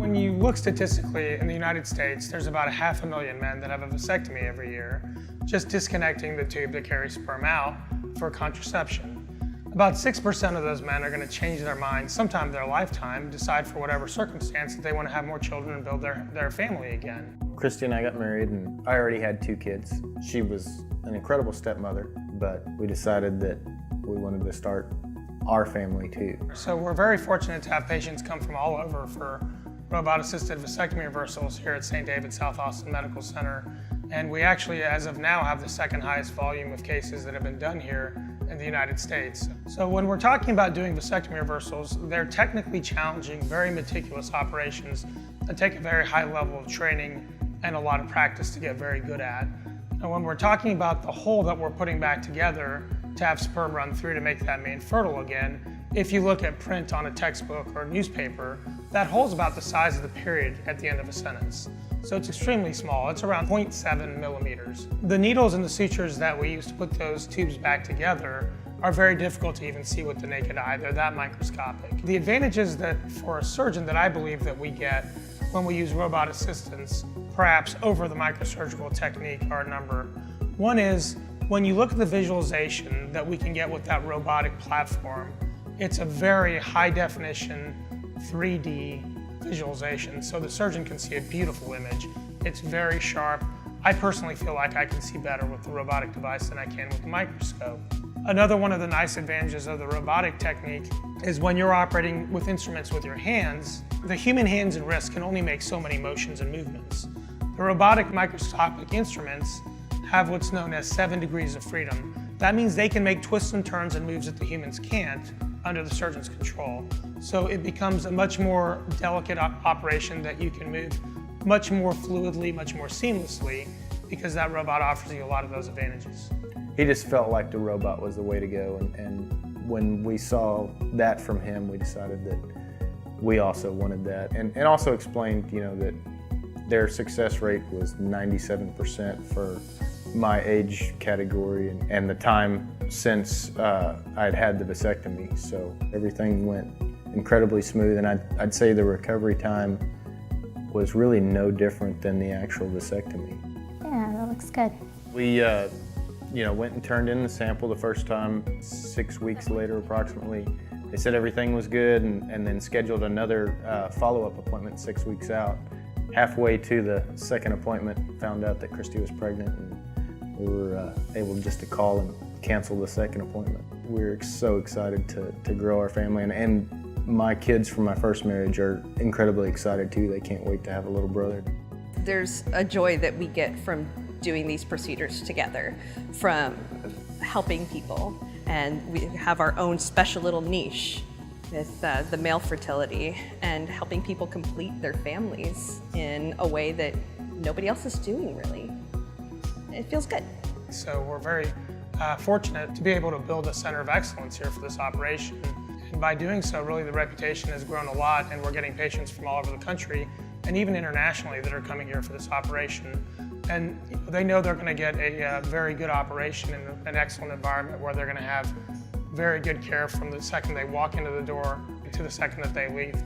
When you look statistically in the United States, there's about 500,000 men that have a vasectomy every year, just disconnecting the tube that carries sperm out for contraception. About 6% of those men are going to change their mind sometime in their lifetime, decide for whatever circumstance that they want to have more children and build their family again. Christy and I got married and I already had 2 kids. She was an incredible stepmother, but we decided that we wanted to start our family too. So we're very fortunate to have patients come from all over for robot-assisted vasectomy reversals here at St. David South Austin Medical Center. And we actually, as of now, have the second highest volume of cases that have been done here in the United States. So when we're talking about doing vasectomy reversals, they're technically challenging, very meticulous operations that take a very high level of training and a lot of practice to get very good at. And when we're talking about the hole that we're putting back together to have sperm run through to make that man fertile again, if you look at print on a textbook or a newspaper, that hole's about the size of the period at the end of a sentence. So it's extremely small. It's around 0.7 millimeters. The needles and the sutures that we use to put those tubes back together are very difficult to even see with the naked eye. They're that microscopic. The advantages that for a surgeon that I believe that we get when we use robot assistance, perhaps over the microsurgical technique, are a number. One is, when you look at the visualization that we can get with that robotic platform, it's a very high definition 3D visualization, so the surgeon can see a beautiful image. It's very sharp. I personally feel like I can see better with the robotic device than I can with the microscope. Another one of the nice advantages of the robotic technique is when you're operating with instruments with your hands, the human hands and wrists can only make so many motions and movements. The robotic microscopic instruments have what's known as 7 degrees of freedom. That means they can make twists and turns and moves that the humans can't under the surgeon's control. So it becomes a much more delicate operation that you can move much more fluidly, much more seamlessly, because that robot offers you a lot of those advantages. He just felt like the robot was the way to go, and when we saw that from him, we decided that we also wanted that, and also explained, that their success rate was 97% for my age category and the time since I'd had the vasectomy. So everything went incredibly smooth, and I'd say the recovery time was really no different than the actual vasectomy. Yeah, that looks good. We went and turned in the sample the first time 6 weeks later approximately. They said everything was good, and then scheduled another follow-up appointment 6 weeks out. Halfway to the second appointment, found out that Christy was pregnant, and we were able just to call and cancel the second appointment. We're so excited to grow our family, and my kids from my first marriage are incredibly excited too. They can't wait to have a little brother. There's a joy that we get from doing these procedures together, from helping people, and we have our own special little niche with the male fertility and helping people complete their families in a way that nobody else is doing, really. It feels good. So we're very fortunate to be able to build a center of excellence here for this operation. And by doing so, really the reputation has grown a lot, and we're getting patients from all over the country and even internationally that are coming here for this operation. And they know they're going to get a very good operation in an excellent environment where they're going to have very good care from the second they walk into the door to the second that they leave.